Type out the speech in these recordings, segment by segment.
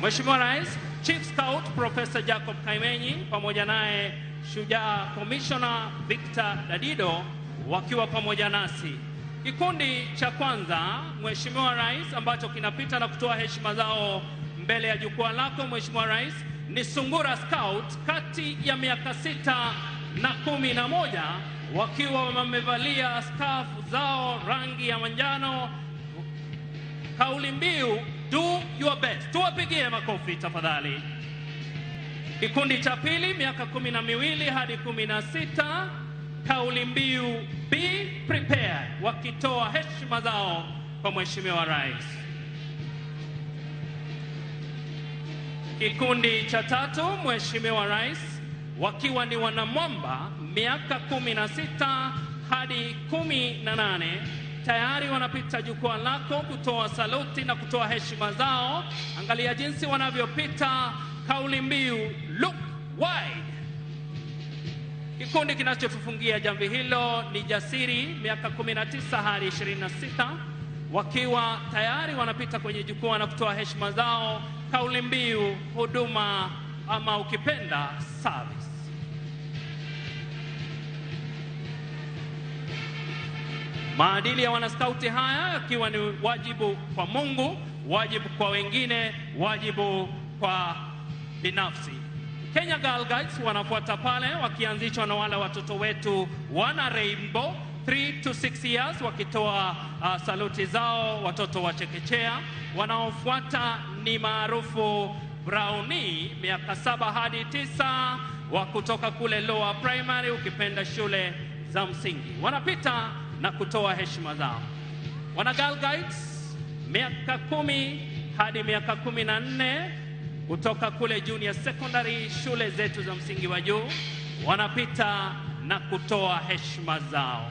Mheshimiwa Rais, Chief Scout Professor Jacob Kaimenyi pamoja naye Shujaa Commissioner Victor Dadido wakiwa pamoja nasi. Kikundi cha kwanza, Mheshimiwa Rais, ambacho kinapita na kutoa heshima zao mbele ya jukwaa lako Mheshimiwa Rais, ni Sungura Scout kati ya miaka 6 na 11 wakiwa wamevalia scarf zao rangi ya manjano. Kauli mbiu do your best. Tuwapigie makofi tafadhali. Kikundi cha pili, miaka 12 hadi 16, kauli mbiu be prepared, wakitoa heshima zao kwa Mheshimiwa Rais. Kikundi cha tatu, Mheshimiwa Rais, wakiwa ni wanamwamba, miaka 16 hadi 18, tayari wanapita jukwaa lako kutoa saluti na kutoa heshima zao. Angalia jinsi wanavyopita, kauli mbiu look wide. Kikundi kinachotufungia jamvi hilo ni Jasiri, miaka 19 hadi 26, wakiwa tayari wanapita kwenye jukwaa na kutoa heshima zao, kauli mbiu huduma ama ukipenda service. Maadili ya wanaskauti haya yakiwa ni wajibu kwa Mungu, wajibu kwa wengine, wajibu kwa binafsi. Kenya Girl Guides wanafuata pale, wakianzishwa na wale watoto wetu wana Rainbow 3 to 6 years, wakitoa saluti zao watoto wa chekechea. Wanaofuata ni maarufu Brownie, miaka 7 hadi 9, wa kutoka kule lower primary, ukipenda shule za msingi. Wanapita na kutoa heshima zao. Wana Girl Guides, miaka 10 hadi miaka 14, kutoka kule junior secondary, shule zetu za msingi wa juu, wanapita na kutoa heshima zao.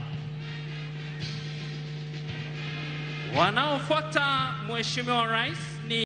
Wanaofuata Mheshimiwa Rais